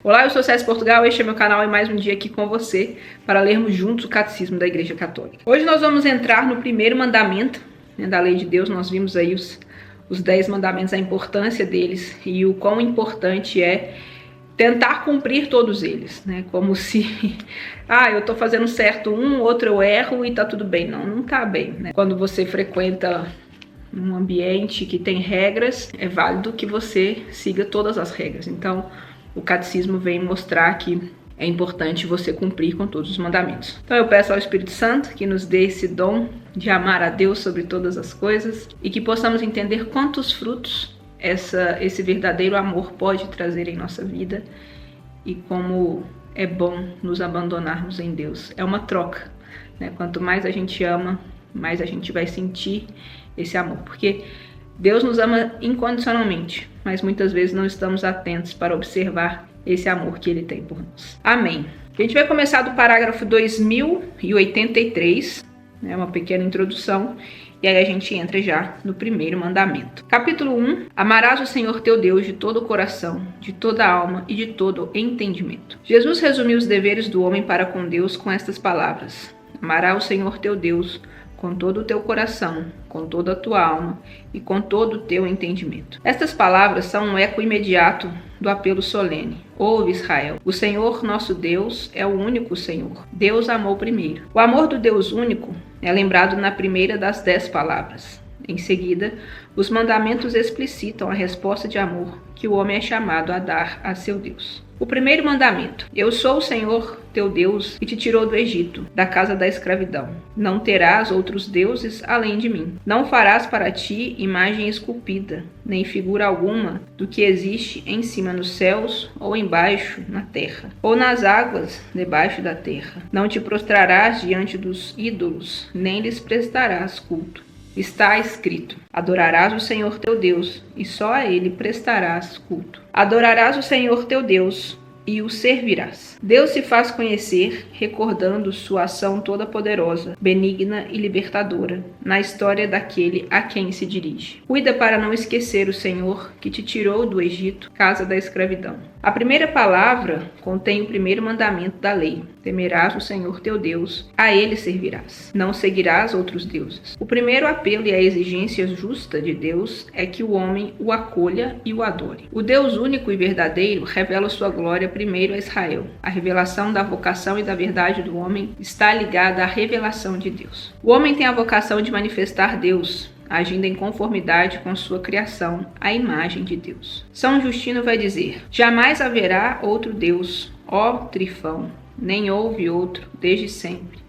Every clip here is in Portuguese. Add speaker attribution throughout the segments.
Speaker 1: Olá, eu sou César Portugal, este é meu canal e mais um dia aqui com você para lermos juntos o Catecismo da Igreja Católica. Hoje nós vamos entrar no primeiro mandamento, da lei de Deus. Nós vimos aí os 10 mandamentos, a importância deles e o quão importante é tentar cumprir todos eles, como se, eu tô fazendo certo outro eu erro e tá tudo bem. Não tá bem, Quando você frequenta um ambiente que tem regras, é válido que você siga todas as regras. Então, o catecismo vem mostrar que é importante você cumprir com todos os mandamentos. Então eu peço ao Espírito Santo que nos dê esse dom de amar a Deus sobre todas as coisas e que possamos entender quantos frutos esse verdadeiro amor pode trazer em nossa vida e como é bom nos abandonarmos em Deus. É uma troca, Quanto mais a gente ama, mais a gente vai sentir esse amor, porque Deus nos ama incondicionalmente, mas muitas vezes não estamos atentos para observar esse amor que Ele tem por nós. Amém. A gente vai começar do parágrafo 2083, uma pequena introdução, e aí a gente entra já no primeiro mandamento. Capítulo 1. Amarás o Senhor teu Deus de todo o coração, de toda a alma e de todo o entendimento. Jesus resumiu os deveres do homem para com Deus com estas palavras: amarás o Senhor teu Deus com todo o teu coração, com toda a tua alma e com todo o teu entendimento. Estas palavras são um eco imediato do apelo solene. Ouve, Israel, o Senhor nosso Deus é o único Senhor. Deus amou primeiro. O amor do Deus único é lembrado na primeira das 10 palavras. Em seguida, os mandamentos explicitam a resposta de amor que o homem é chamado a dar a seu Deus. O primeiro mandamento: eu sou o Senhor teu Deus que te tirou do Egito, da casa da escravidão. Não terás outros deuses além de mim. Não farás para ti imagem esculpida, nem figura alguma do que existe em cima nos céus, ou embaixo na terra, ou nas águas debaixo da terra. Não te prostrarás diante dos ídolos, nem lhes prestarás culto. Está escrito: adorarás o Senhor teu Deus, e só a Ele prestarás culto. Adorarás o Senhor teu Deus e o servirás. Deus se faz conhecer recordando sua ação toda poderosa, benigna e libertadora na história daquele a quem se dirige. Cuida para não esquecer o Senhor que te tirou do Egito, casa da escravidão. A primeira palavra contém o primeiro mandamento da lei: temerás o Senhor teu Deus, a Ele servirás. Não seguirás outros deuses. O primeiro apelo e a exigência justa de Deus é que o homem o acolha e o adore. O Deus único e verdadeiro revela sua glória primeiro a Israel. A revelação da vocação e da verdade do homem está ligada à revelação de Deus. O homem tem a vocação de manifestar Deus, agindo em conformidade com sua criação, a imagem de Deus. São Justino vai dizer: jamais haverá outro Deus, ó Trifão, nem houve outro desde sempre,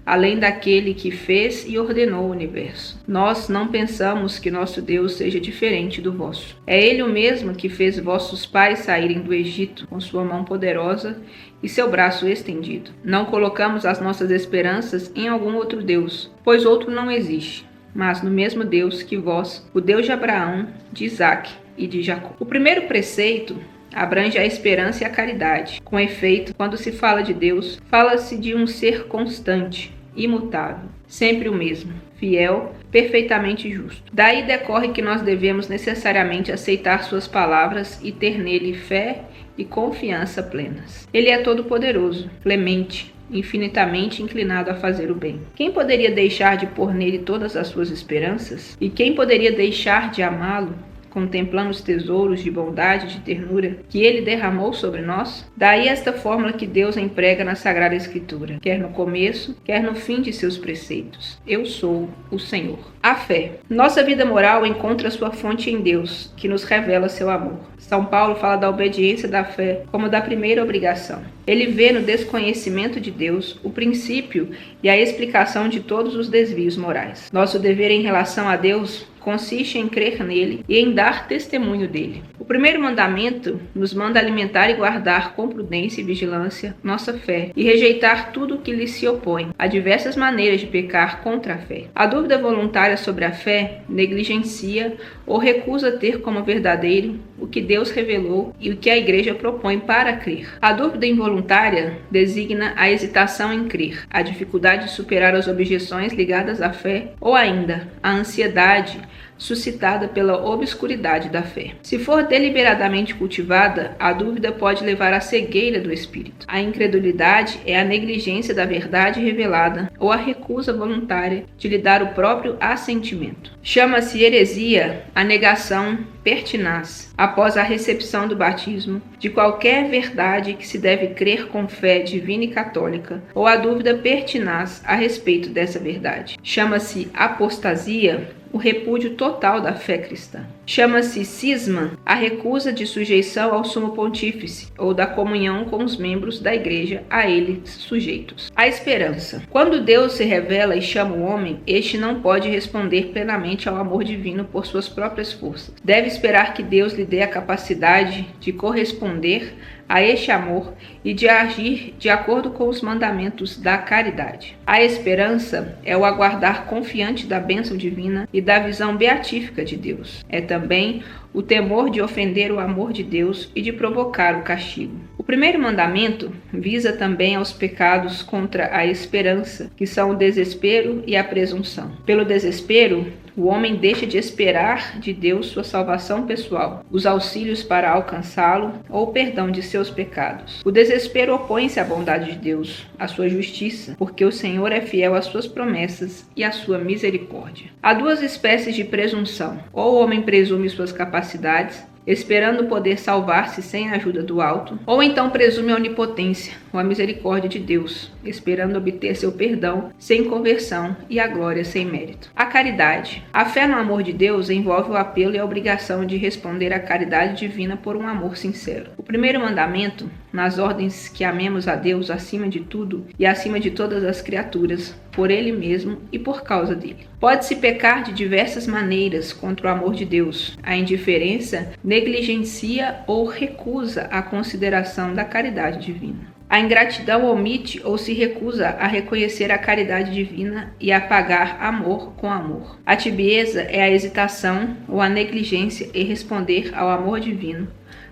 Speaker 1: além daquele que fez e ordenou o universo. Nós não pensamos que nosso Deus seja diferente do vosso. É Ele o mesmo que fez vossos pais saírem do Egito com sua mão poderosa e seu braço estendido. Não colocamos as nossas esperanças em algum outro Deus, pois outro não existe, mas no mesmo Deus que vós, o Deus de Abraão, de Isaque e de Jacó. O primeiro preceito abrange a esperança e a caridade. Com efeito, quando se fala de Deus, fala-se de um ser constante, imutável, sempre o mesmo, fiel, perfeitamente justo. Daí decorre que nós devemos necessariamente aceitar suas palavras e ter nele fé e confiança plenas. Ele é todo-poderoso, clemente, infinitamente inclinado a fazer o bem. Quem poderia deixar de pôr nele todas as suas esperanças? E quem poderia deixar de amá-lo, contemplando os tesouros de bondade e de ternura que Ele derramou sobre nós? Daí esta fórmula que Deus emprega na Sagrada Escritura, quer no começo, quer no fim de seus preceitos: eu sou o Senhor. A fé. Nossa vida moral encontra sua fonte em Deus, que nos revela seu amor. São Paulo fala da obediência da fé como da primeira obrigação. Ele vê no desconhecimento de Deus o princípio e a explicação de todos os desvios morais. Nosso dever em relação a Deus consiste em crer nele e em dar testemunho dele. O primeiro mandamento nos manda alimentar e guardar com prudência e vigilância nossa fé e rejeitar tudo o que lhe se opõe. Há diversas maneiras de pecar contra a fé. A dúvida voluntária sobre a fé negligencia ou recusa ter como verdadeiro o que Deus revelou e o que a Igreja propõe para crer. A dúvida involuntária designa a hesitação em crer, a dificuldade de superar as objeções ligadas à fé ou ainda a ansiedade suscitada pela obscuridade da fé. Se for deliberadamente cultivada, a dúvida pode levar à cegueira do espírito. A incredulidade é a negligência da verdade revelada ou a recusa voluntária de lhe dar o próprio assentimento. Chama-se heresia a negação pertinaz, após a recepção do batismo, de qualquer verdade que se deve crer com fé divina e católica, ou a dúvida pertinaz a respeito dessa verdade. Chama-se apostasia o repúdio total da fé cristã. Chama-se cisma a recusa de sujeição ao sumo pontífice ou da comunhão com os membros da igreja a eles sujeitos. A esperança. Quando Deus se revela e chama o homem, este não pode responder plenamente ao amor divino por suas próprias forças. Deve esperar que Deus lhe dê a capacidade de corresponder a este amor e de agir de acordo com os mandamentos da caridade. A esperança é o aguardar confiante da bênção divina e da visão beatífica de Deus. É também o temor de ofender o amor de Deus e de provocar o castigo. O primeiro mandamento visa também aos pecados contra a esperança, que são o desespero e a presunção. Pelo desespero, o homem deixa de esperar de Deus sua salvação pessoal, os auxílios para alcançá-lo ou o perdão de seus pecados. O desespero opõe-se à bondade de Deus, à sua justiça, porque o Senhor é fiel às suas promessas e à sua misericórdia. Há duas espécies de presunção. Ou o homem presume suas capacidades, esperando poder salvar-se sem a ajuda do alto, ou então presume a onipotência ou a misericórdia de Deus, esperando obter seu perdão sem conversão e a glória sem mérito. A caridade. A fé no amor de Deus envolve o apelo e a obrigação de responder à caridade divina por um amor sincero. O primeiro mandamento, nas ordens que amemos a Deus acima de tudo e acima de todas as criaturas, por Ele mesmo e por causa dele. Pode-se pecar de diversas maneiras contra o amor de Deus. A indiferença negligencia ou recusa a consideração da caridade divina. A ingratidão omite ou se recusa a reconhecer a caridade divina e a pagar amor com amor. A tibieza é a hesitação ou a negligência em responder ao amor divino,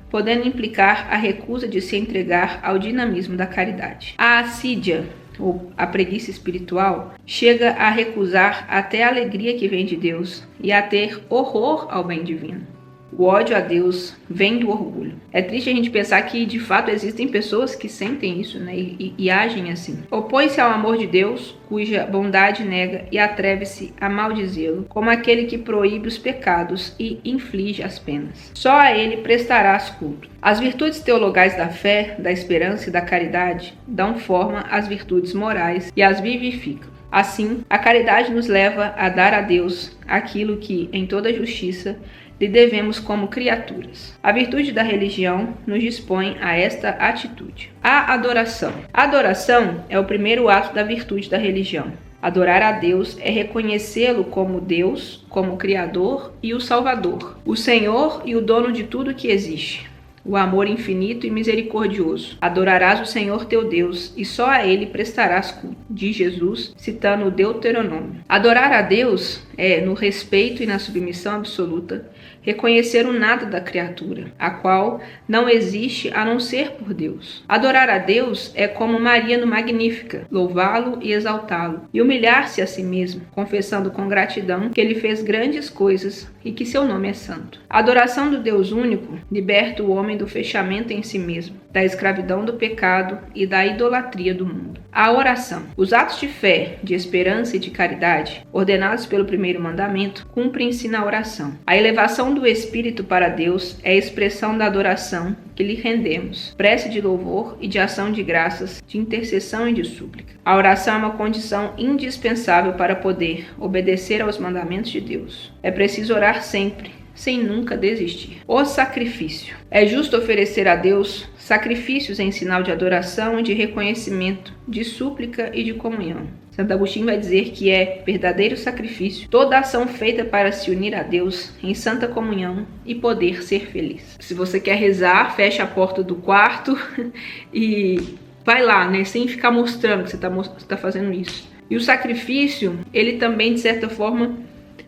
Speaker 1: podendo implicar a recusa de se entregar ao dinamismo da caridade. A assídia, ou a preguiça espiritual, chega a recusar até a alegria que vem de Deus e a ter horror ao bem divino. O ódio a Deus vem do orgulho. É triste a gente pensar que, de fato, existem pessoas que sentem isso, né, e agem assim. Opõe-se ao amor de Deus, cuja bondade nega e atreve-se a maldizê-lo, como aquele que proíbe os pecados e inflige as penas. Só a ele prestarás culto. As virtudes teologais da fé, da esperança e da caridade dão forma às virtudes morais e as vivificam. Assim, a caridade nos leva a dar a Deus aquilo que, em toda justiça, lhe devemos como criaturas. A virtude da religião nos dispõe a esta atitude. A adoração. A adoração é o primeiro ato da virtude da religião. Adorar a Deus é reconhecê-lo como Deus, como Criador e o Salvador, o Senhor e o dono de tudo que existe. O amor infinito e misericordioso. Adorarás o Senhor teu Deus e só a Ele prestarás culto, diz Jesus, citando o Deuteronômio. Adorar a Deus é, no respeito e na submissão absoluta, reconhecer o nada da criatura, a qual não existe a não ser por Deus. Adorar a Deus é como Maria no Magnífica, louvá-lo e exaltá-lo, e humilhar-se a si mesmo, confessando com gratidão que ele fez grandes coisas e que seu nome é santo. A adoração do Deus único liberta o homem do fechamento em si mesmo, da escravidão do pecado e da idolatria do mundo. A oração. Os atos de fé, de esperança e de caridade, ordenados pelo primeiro mandamento, cumprem-se na oração. A elevação do Espírito para Deus é a expressão da adoração que lhe rendemos, prece de louvor e de ação de graças, de intercessão e de súplica. A oração é uma condição indispensável para poder obedecer aos mandamentos de Deus. É preciso orar sempre, sem nunca desistir. O sacrifício. É justo oferecer a Deus sacrifícios em sinal de adoração e de reconhecimento, de súplica e de comunhão. Santo Agostinho vai dizer que é verdadeiro sacrifício toda ação feita para se unir a Deus em santa comunhão e poder ser feliz. Se você quer rezar, fecha a porta do quarto e vai lá, né, sem ficar mostrando que você está fazendo isso. E o sacrifício, ele também, de certa forma,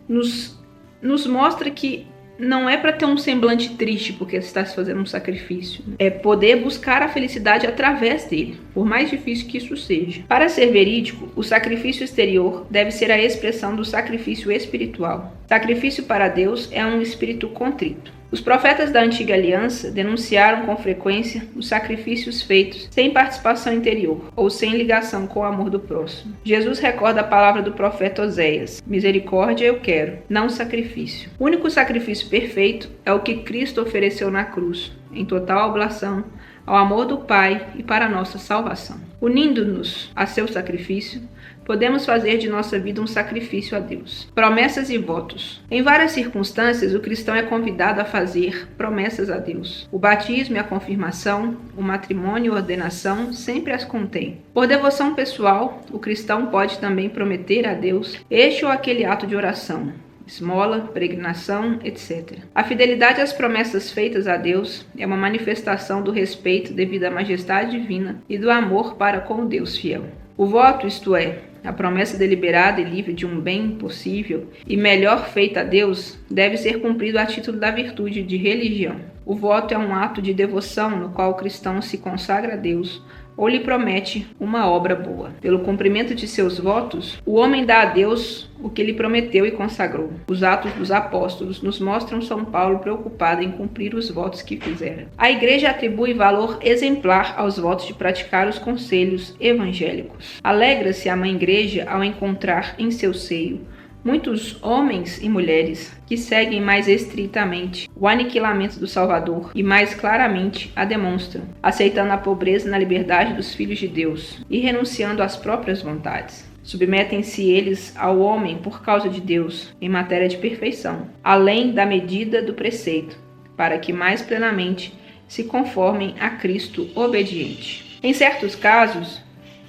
Speaker 1: nos mostra que não é para ter um semblante triste porque você está se fazendo um sacrifício. É poder buscar a felicidade através dele, por mais difícil que isso seja. Para ser verídico, o sacrifício exterior deve ser a expressão do sacrifício espiritual. Sacrifício para Deus é um espírito contrito. Os profetas da antiga aliança denunciaram com frequência os sacrifícios feitos sem participação interior ou sem ligação com o amor do próximo. Jesus recorda a palavra do profeta Oséias: misericórdia eu quero, não sacrifício. O único sacrifício perfeito é o que Cristo ofereceu na cruz, em total oblação ao amor do Pai e para a nossa salvação. Unindo-nos a seu sacrifício, podemos fazer de nossa vida um sacrifício a Deus. Promessas e votos. Em várias circunstâncias, o cristão é convidado a fazer promessas a Deus. O batismo e a confirmação, o matrimônio e a ordenação sempre as contém. Por devoção pessoal, o cristão pode também prometer a Deus este ou aquele ato de oração, esmola, peregrinação, etc. A fidelidade às promessas feitas a Deus é uma manifestação do respeito devido à majestade divina e do amor para com o Deus fiel. O voto, isto é, a promessa deliberada e livre de um bem possível e melhor feita a Deus, deve ser cumprido a título da virtude de religião. O voto é um ato de devoção no qual o cristão se consagra a Deus ou lhe promete uma obra boa. Pelo cumprimento de seus votos, o homem dá a Deus o que lhe prometeu e consagrou. Os Atos dos Apóstolos nos mostram São Paulo preocupado em cumprir os votos que fizera. A Igreja atribui valor exemplar aos votos de praticar os conselhos evangélicos. Alegra-se a Mãe Igreja ao encontrar em seu seio muitos homens e mulheres que seguem mais estritamente o aniquilamento do Salvador e mais claramente a demonstram, aceitando a pobreza na liberdade dos filhos de Deus e renunciando às próprias vontades. Submetem-se eles ao homem por causa de Deus, em matéria de perfeição, além da medida do preceito, para que mais plenamente se conformem a Cristo obediente. Em certos casos,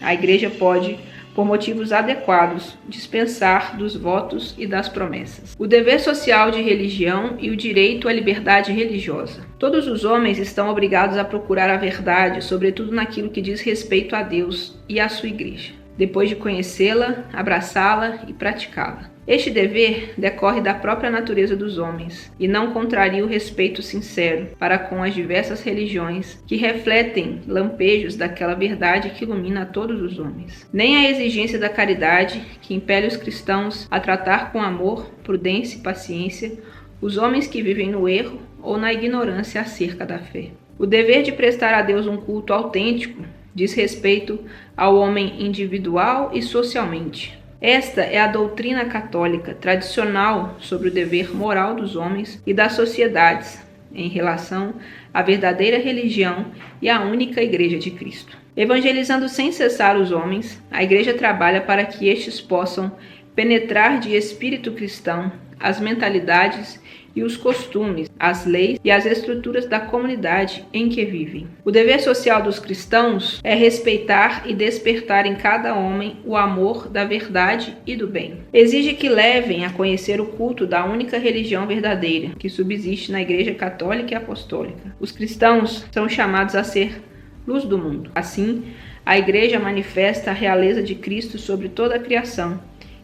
Speaker 1: a Igreja pode, por motivos adequados, dispensar dos votos e das promessas. O dever social de religião e o direito à liberdade religiosa. Todos os homens estão obrigados a procurar a verdade, sobretudo naquilo que diz respeito a Deus e à sua Igreja, depois de conhecê-la, abraçá-la e praticá-la. Este dever decorre da própria natureza dos homens e não contraria o respeito sincero para com as diversas religiões que refletem lampejos daquela verdade que ilumina a todos os homens. Nem a exigência da caridade, que impele os cristãos a tratar com amor, prudência e paciência os homens que vivem no erro ou na ignorância acerca da fé. O dever de prestar a Deus um culto autêntico diz respeito ao homem individual e socialmente. Esta é a doutrina católica tradicional sobre o dever moral dos homens e das sociedades em relação à verdadeira religião e à única Igreja de Cristo. Evangelizando sem cessar os homens, a Igreja trabalha para que estes possam penetrar de espírito cristão as mentalidades e os costumes, as leis e as estruturas da comunidade em que vivem. O dever social dos cristãos é respeitar e despertar em cada homem o amor da verdade e do bem. Exige que levem a conhecer o culto da única religião verdadeira, que subsiste na Igreja Católica e Apostólica. Os cristãos são chamados a ser luz do mundo. Assim, a Igreja manifesta a realeza de Cristo sobre toda a criação,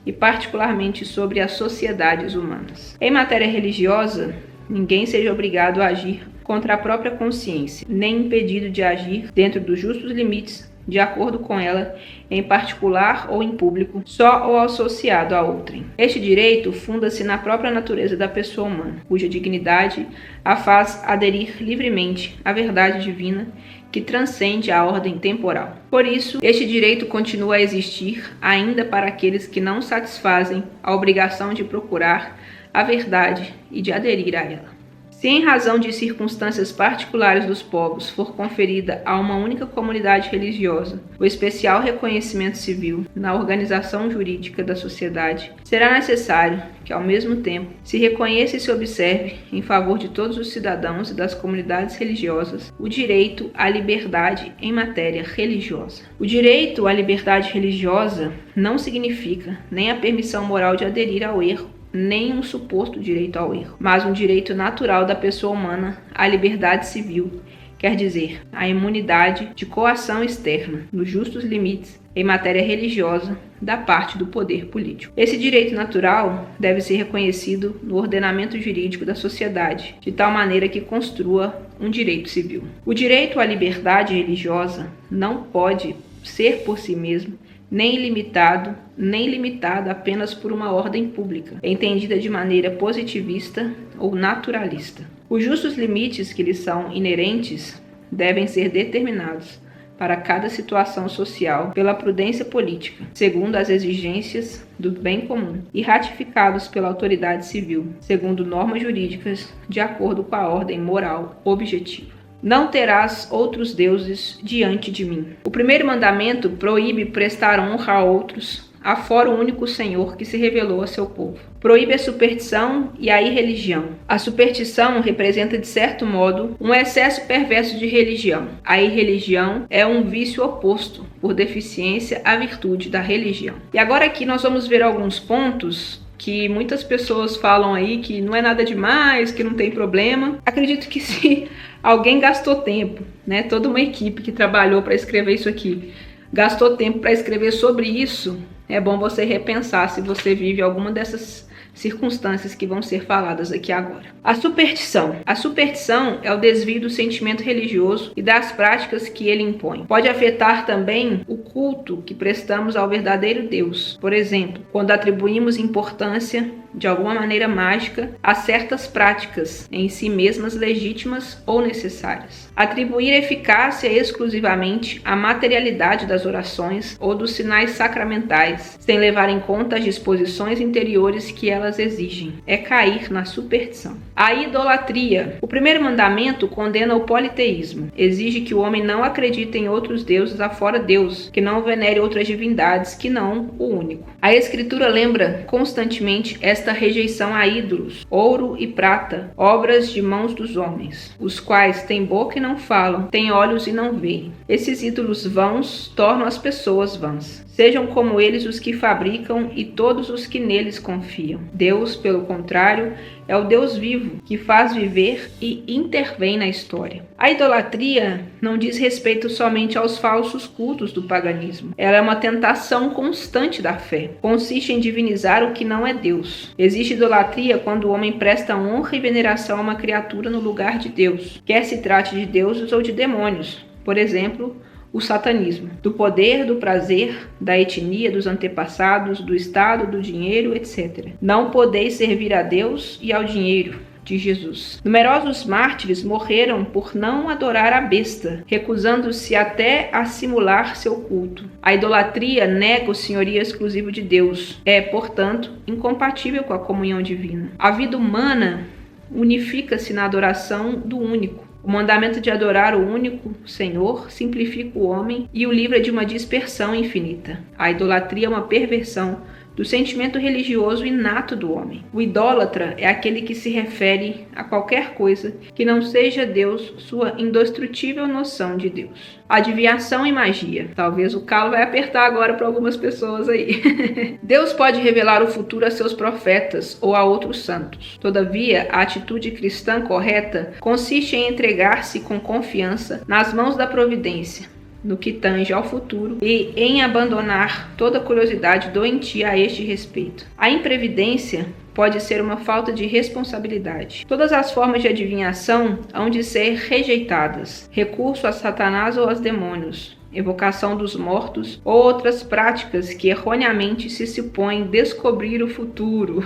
Speaker 1: e particularmente sobre as sociedades humanas. Em matéria religiosa, ninguém seja obrigado a agir contra a própria consciência, nem impedido de agir dentro dos justos limites, de acordo com ela, em particular ou em público, só ou associado a outrem. Este direito funda-se na própria natureza da pessoa humana, cuja dignidade a faz aderir livremente à verdade divina que transcende a ordem temporal. Por isso, este direito continua a existir ainda para aqueles que não satisfazem a obrigação de procurar a verdade e de aderir a ela. Se em razão de circunstâncias particulares dos povos for conferida a uma única comunidade religiosa o especial reconhecimento civil na organização jurídica da sociedade, será necessário que, ao mesmo tempo, se reconheça e se observe, em favor de todos os cidadãos e das comunidades religiosas, o direito à liberdade em matéria religiosa. O direito à liberdade religiosa não significa nem a permissão moral de aderir ao erro, nem um suposto direito ao erro, mas um direito natural da pessoa humana à liberdade civil, quer dizer, a imunidade de coação externa, nos justos limites, em matéria religiosa, da parte do poder político. Esse direito natural deve ser reconhecido no ordenamento jurídico da sociedade, de tal maneira que construa um direito civil. O direito à liberdade religiosa não pode ser por si mesmo nem ilimitado, nem limitado apenas por uma ordem pública, entendida de maneira positivista ou naturalista. Os justos limites que lhes são inerentes devem ser determinados para cada situação social pela prudência política, segundo as exigências do bem comum, e ratificados pela autoridade civil, segundo normas jurídicas de acordo com a ordem moral objetiva. Não terás outros deuses diante de mim. O primeiro mandamento proíbe prestar honra a outros, afora o único Senhor que se revelou a seu povo. Proíbe a superstição e a irreligião. A superstição representa, de certo modo, um excesso perverso de religião. A irreligião é um vício oposto, por deficiência, à virtude da religião. E agora aqui nós vamos ver alguns pontos que muitas pessoas falam aí que não é nada demais, que não tem problema. Acredito que se alguém gastou tempo, né, toda uma equipe que trabalhou para escrever isso aqui, gastou tempo para escrever sobre isso, é bom você repensar se você vive alguma dessas circunstâncias que vão ser faladas aqui agora. A superstição. A superstição é o desvio do sentimento religioso e das práticas que ele impõe. Pode afetar também o culto que prestamos ao verdadeiro Deus. Por exemplo, quando atribuímos importância, de alguma maneira mágica, a certas práticas, em si mesmas legítimas ou necessárias. Atribuir eficácia exclusivamente à materialidade das orações ou dos sinais sacramentais, sem levar em conta as disposições interiores que elas exigem, é cair na superstição. A idolatria. O primeiro mandamento condena o politeísmo. Exige que o homem não acredite em outros deuses afora Deus, que não venere outras divindades que não o único. A Escritura lembra constantemente esta rejeição a ídolos, ouro e prata, obras de mãos dos homens, os quais têm boca e não falam, têm olhos e não veem. Esses ídolos vãos tornam as pessoas vãs. Sejam como eles os que fabricam e todos os que neles confiam. Deus, pelo contrário, é o Deus vivo, que faz viver e intervém na história. A idolatria não diz respeito somente aos falsos cultos do paganismo. Ela é uma tentação constante da fé. Consiste em divinizar o que não é Deus. Existe idolatria quando o homem presta honra e veneração a uma criatura no lugar de Deus, quer se trate de deuses ou de demônios. Por exemplo, o satanismo, do poder, do prazer, da etnia, dos antepassados, do estado, do dinheiro, etc. Não podeis servir a Deus e ao dinheiro, de Jesus. Numerosos mártires morreram por não adorar a besta, recusando-se até a simular seu culto. A idolatria nega o senhorio exclusivo de Deus. É, portanto, incompatível com a comunhão divina. A vida humana unifica-se na adoração do único. O mandamento de adorar o único Senhor simplifica o homem e o livra de uma dispersão infinita. A idolatria é uma perversão do sentimento religioso inato do homem. O idólatra é aquele que se refere a qualquer coisa que não seja Deus, sua indestrutível noção de Deus. Adivinhação e magia. Talvez o calo vai apertar agora para algumas pessoas aí. Deus pode revelar o futuro a seus profetas ou a outros santos. Todavia, a atitude cristã correta consiste em entregar-se com confiança nas mãos da providência, no que tange ao futuro, e em abandonar toda curiosidade doentia a este respeito. A imprevidência pode ser uma falta de responsabilidade. Todas as formas de adivinhação hão de ser rejeitadas. Recurso a Satanás ou aos demônios, evocação dos mortos ou outras práticas que erroneamente se supõem descobrir o futuro.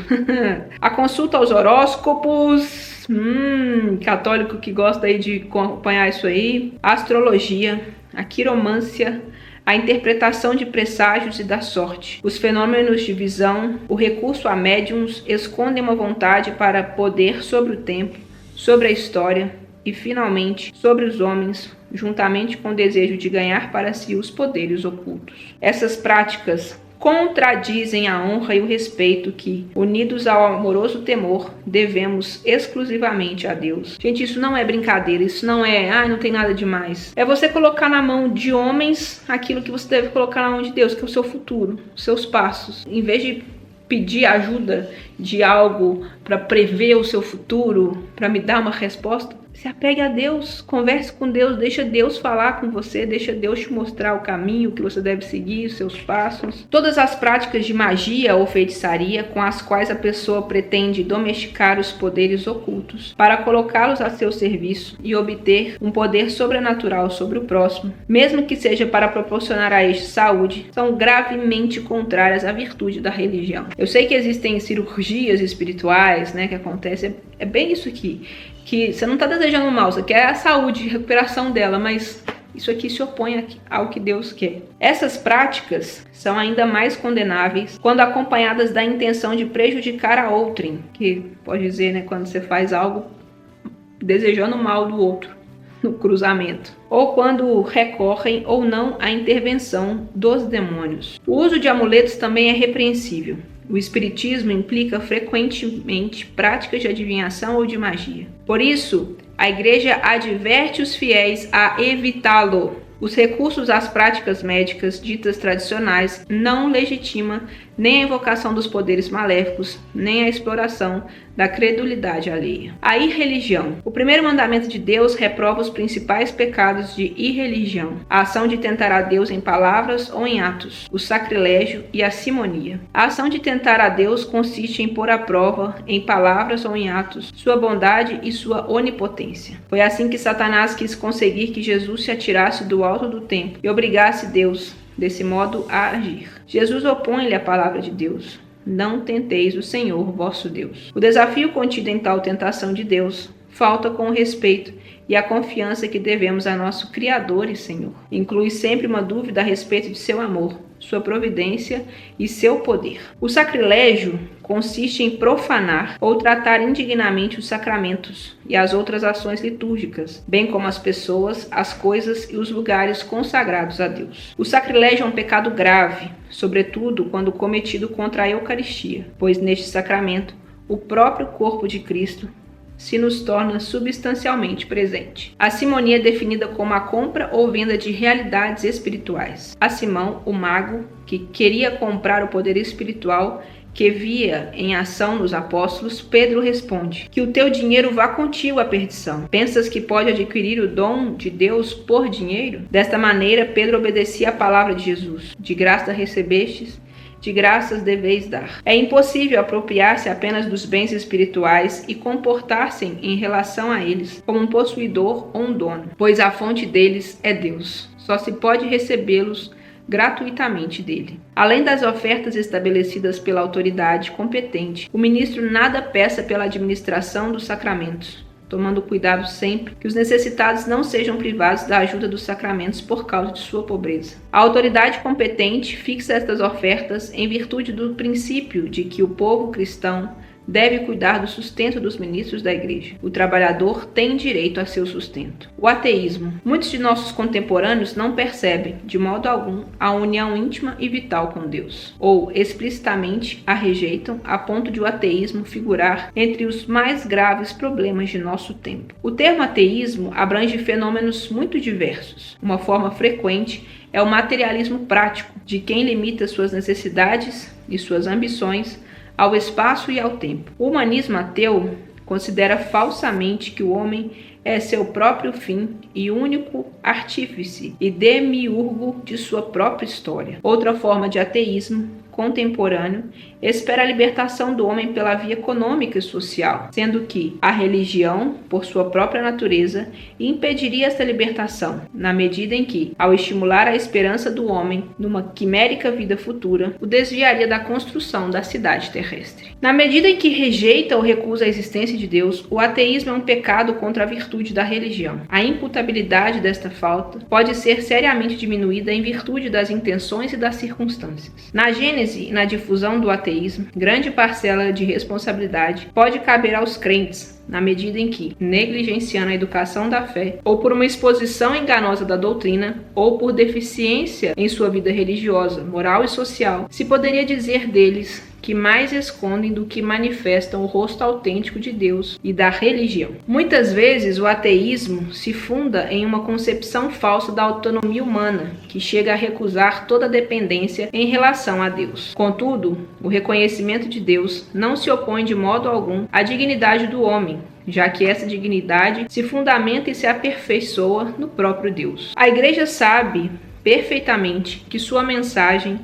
Speaker 1: A consulta aos horóscopos, católico que gosta aí de acompanhar isso aí. A astrologia, a quiromância, a interpretação de presságios e da sorte. Os fenômenos de visão, o recurso a médiums escondem uma vontade para poder sobre o tempo, sobre a história e, finalmente, sobre os homens, juntamente com o desejo de ganhar para si os poderes ocultos. Essas práticas contradizem a honra e o respeito que, unidos ao amoroso temor, devemos exclusivamente a Deus. Gente, isso não é brincadeira, isso não é, não tem nada demais. É você colocar na mão de homens aquilo que você deve colocar na mão de Deus, que é o seu futuro, os seus passos. Em vez de pedir ajuda de algo para prever o seu futuro, para me dar uma resposta, Se apegue a Deus, converse com Deus, deixa Deus falar com você, deixa Deus te mostrar o caminho que você deve seguir, os seus passos. Todas as práticas de magia ou feitiçaria com as quais a pessoa pretende domesticar os poderes ocultos para colocá-los a seu serviço e obter um poder sobrenatural sobre o próximo, mesmo que seja para proporcionar a este saúde, são gravemente contrárias à virtude da religião. Eu sei que existem cirurgias espirituais, né, que acontecem, é bem isso aqui, que você não está desejando mal, você quer a saúde, a recuperação dela, mas isso aqui se opõe ao que Deus quer. Essas práticas são ainda mais condenáveis quando acompanhadas da intenção de prejudicar a outrem, que pode dizer, né, quando você faz algo desejando o mal do outro, no cruzamento, ou quando recorrem ou não à intervenção dos demônios. O uso de amuletos também é repreensível. O espiritismo implica frequentemente práticas de adivinhação ou de magia. Por isso, a Igreja adverte os fiéis a evitá-lo. Os recursos às práticas médicas ditas tradicionais não legitimam nem a invocação dos poderes maléficos, nem a exploração da credulidade alheia. A irreligião. O primeiro mandamento de Deus reprova os principais pecados de irreligião: a ação de tentar a Deus em palavras ou em atos, o sacrilégio e a simonia. A ação de tentar a Deus consiste em pôr à prova, em palavras ou em atos, sua bondade e sua onipotência. Foi assim que Satanás quis conseguir que Jesus se atirasse do alto do templo e obrigasse Deus, desse modo, a agir. Jesus opõe-lhe a palavra de Deus: não tenteis o Senhor vosso Deus. O desafio contido em tal tentação de Deus falta com o respeito e a confiança que devemos a nosso Criador e Senhor. Inclui sempre uma dúvida a respeito de seu amor, sua providência e seu poder. O sacrilégio consiste em profanar ou tratar indignamente os sacramentos e as outras ações litúrgicas, bem como as pessoas, as coisas e os lugares consagrados a Deus. O sacrilégio é um pecado grave, sobretudo quando cometido contra a Eucaristia, pois neste sacramento o próprio corpo de Cristo se nos torna substancialmente presente. A simonia é definida como a compra ou venda de realidades espirituais. A Simão, o mago, que queria comprar o poder espiritual que via em ação nos apóstolos, Pedro responde: que o teu dinheiro vá contigo à perdição. Pensas que pode adquirir o dom de Deus por dinheiro? Desta maneira, Pedro obedecia à palavra de Jesus: de graça recebestes, de graças deveis dar. É impossível apropriar-se apenas dos bens espirituais e comportar-se em relação a eles como um possuidor ou um dono, pois a fonte deles é Deus. Só se pode recebê-los gratuitamente dele. Além das ofertas estabelecidas pela autoridade competente, o ministro nada peça pela administração dos sacramentos, tomando cuidado sempre que os necessitados não sejam privados da ajuda dos sacramentos por causa de sua pobreza. A autoridade competente fixa estas ofertas em virtude do princípio de que o povo cristão deve cuidar do sustento dos ministros da igreja. O trabalhador tem direito a seu sustento. O ateísmo. Muitos de nossos contemporâneos não percebem, de modo algum, a união íntima e vital com Deus, ou explicitamente a rejeitam a ponto de o ateísmo figurar entre os mais graves problemas de nosso tempo. O termo ateísmo abrange fenômenos muito diversos. Uma forma frequente é o materialismo prático, de quem limita suas necessidades e suas ambições ao espaço e ao tempo. O humanismo ateu considera falsamente que o homem é seu próprio fim e único artífice e demiurgo de sua própria história. Outra forma de ateísmo contemporâneo espera a libertação do homem pela via econômica e social, sendo que a religião, por sua própria natureza, impediria esta libertação, na medida em que, ao estimular a esperança do homem numa quimérica vida futura, o desviaria da construção da cidade terrestre. Na medida em que rejeita ou recusa a existência de Deus, o ateísmo é um pecado contra a virtude da religião. A imputabilidade desta falta pode ser seriamente diminuída em virtude das intenções e das circunstâncias. Na gênese e na difusão do ateísmo, grande parcela de responsabilidade pode caber aos crentes, na medida em que, negligenciando a educação da fé, ou por uma exposição enganosa da doutrina, ou por deficiência em sua vida religiosa, moral e social, se poderia dizer deles que mais escondem do que manifestam o rosto autêntico de Deus e da religião. Muitas vezes o ateísmo se funda em uma concepção falsa da autonomia humana, que chega a recusar toda dependência em relação a Deus. Contudo, o reconhecimento de Deus não se opõe de modo algum à dignidade do homem, já que essa dignidade se fundamenta e se aperfeiçoa no próprio Deus. A igreja sabe perfeitamente que sua mensagem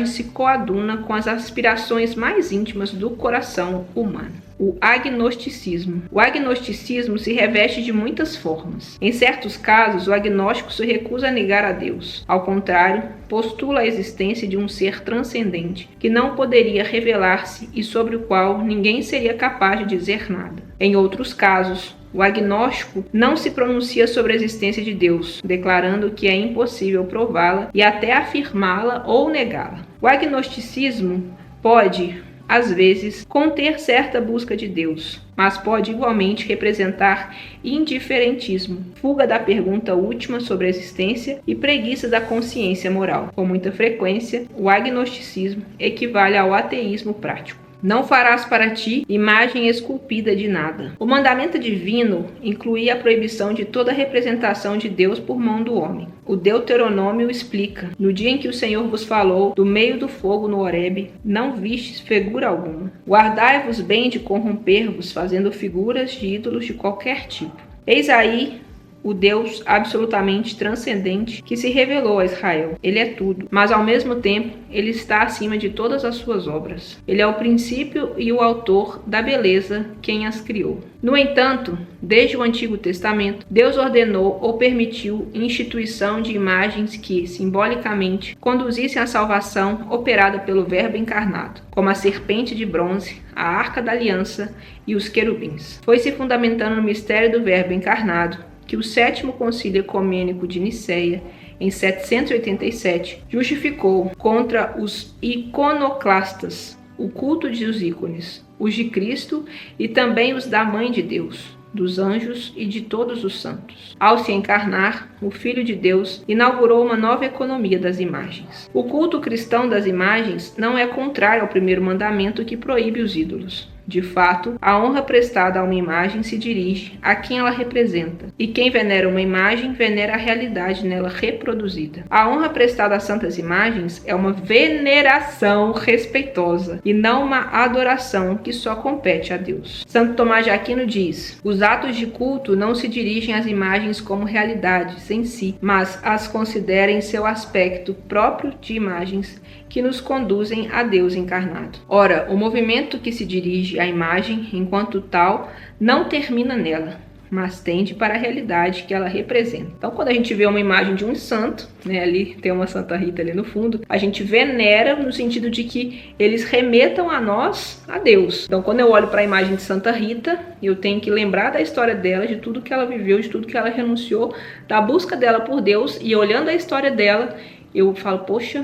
Speaker 1: se coaduna com as aspirações mais íntimas do coração humano. O agnosticismo. O agnosticismo se reveste de muitas formas. Em certos casos, o agnóstico se recusa a negar a Deus. Ao contrário, postula a existência de um ser transcendente, que não poderia revelar-se e sobre o qual ninguém seria capaz de dizer nada. Em outros casos, o agnóstico não se pronuncia sobre a existência de Deus, declarando que é impossível prová-la e até afirmá-la ou negá-la. O agnosticismo pode, às vezes, conter certa busca de Deus, mas pode igualmente representar indiferentismo, fuga da pergunta última sobre a existência e preguiça da consciência moral. Com muita frequência, o agnosticismo equivale ao ateísmo prático. Não farás para ti imagem esculpida de nada. O mandamento divino incluía a proibição de toda representação de Deus por mão do homem. O Deuteronômio explica: no dia em que o Senhor vos falou do meio do fogo no Horebe, não vistes figura alguma. Guardai-vos bem de corromper-vos, fazendo figuras de ídolos de qualquer tipo. Eis aí o Deus absolutamente transcendente que se revelou a Israel. Ele é tudo, mas ao mesmo tempo ele está acima de todas as suas obras. Ele é o princípio e o autor da beleza, quem as criou. No entanto, desde o Antigo Testamento, Deus ordenou ou permitiu instituição de imagens que, simbolicamente, conduzissem à salvação operada pelo Verbo encarnado, como a serpente de bronze, a Arca da Aliança e os querubins. Foi se fundamentando no mistério do Verbo encarnado que o Sétimo Concílio Ecumênico de Nicéia, em 787, justificou contra os iconoclastas o culto dos ícones, os de Cristo e também os da Mãe de Deus, dos anjos e de todos os santos. Ao se encarnar, o Filho de Deus inaugurou uma nova economia das imagens. O culto cristão das imagens não é contrário ao primeiro mandamento que proíbe os ídolos. De fato, a honra prestada a uma imagem se dirige a quem ela representa, e quem venera uma imagem venera a realidade nela reproduzida. A honra prestada a santas imagens é uma veneração respeitosa e não uma adoração que só compete a Deus. Santo Tomás de Aquino diz: os atos de culto não se dirigem às imagens como realidades em si, mas as considera em seu aspecto próprio de imagens que nos conduzem a Deus encarnado. Ora, o movimento que se dirige à imagem, enquanto tal, não termina nela, mas tende para a realidade que ela representa. Então, quando a gente vê uma imagem de um santo, ali tem uma Santa Rita ali no fundo, a gente venera no sentido de que eles remetam a nós, a Deus. Então, quando eu olho para a imagem de Santa Rita, eu tenho que lembrar da história dela, de tudo que ela viveu, de tudo que ela renunciou, da busca dela por Deus, e olhando a história dela, eu falo, poxa,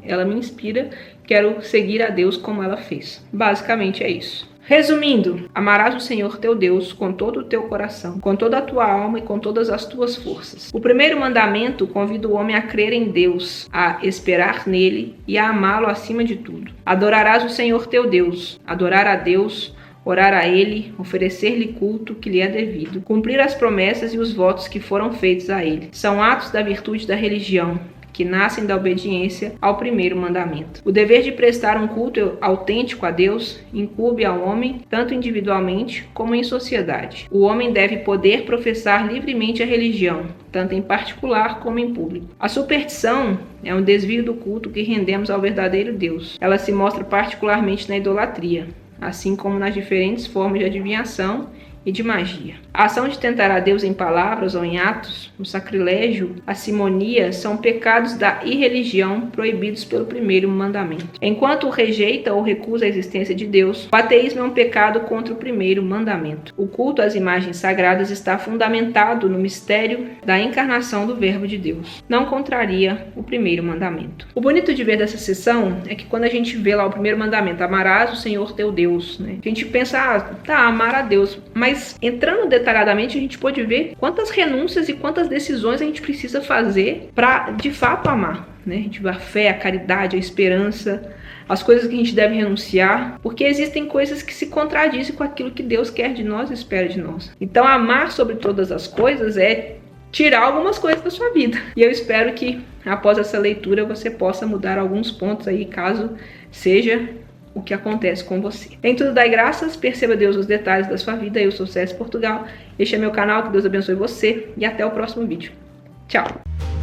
Speaker 1: ela me inspira, quero seguir a Deus como ela fez. Basicamente é isso. Resumindo, amarás o Senhor teu Deus com todo o teu coração, com toda a tua alma e com todas as tuas forças. O primeiro mandamento convida o homem a crer em Deus, a esperar nele e a amá-lo acima de tudo. Adorarás o Senhor teu Deus. Adorar a Deus, orar a Ele, oferecer-lhe culto que lhe é devido, cumprir as promessas e os votos que foram feitos a Ele. São atos da virtude da religião, que nascem da obediência ao primeiro mandamento. O dever de prestar um culto autêntico a Deus incumbe ao homem, tanto individualmente como em sociedade. O homem deve poder professar livremente a religião, tanto em particular como em público. A superstição é um desvio do culto que rendemos ao verdadeiro Deus. Ela se mostra particularmente na idolatria, assim como nas diferentes formas de adivinhação e de magia. A ação de tentar a Deus em palavras ou em atos, o sacrilégio, a simonia, são pecados da irreligião proibidos pelo primeiro mandamento. Enquanto rejeita ou recusa a existência de Deus, o ateísmo é um pecado contra o primeiro mandamento. O culto às imagens sagradas está fundamentado no mistério da encarnação do Verbo de Deus. Não contraria o primeiro mandamento. O bonito de ver dessa sessão é que quando a gente vê lá o primeiro mandamento, amarás o Senhor teu Deus, a gente pensa, amar a Deus, mas entrando detalhadamente, a gente pode ver quantas renúncias e quantas decisões a gente precisa fazer para, de fato, amar. A gente vê a fé, a caridade, a esperança, as coisas que a gente deve renunciar, porque existem coisas que se contradizem com aquilo que Deus quer de nós e espera de nós. Então, amar sobre todas as coisas é tirar algumas coisas da sua vida. E eu espero que, após essa leitura, você possa mudar alguns pontos aí, caso seja o que acontece com você. Em tudo dai graças, perceba Deus nos detalhes da sua vida. Eu sou César Portugal, este é meu canal, que Deus abençoe você e até o próximo vídeo. Tchau!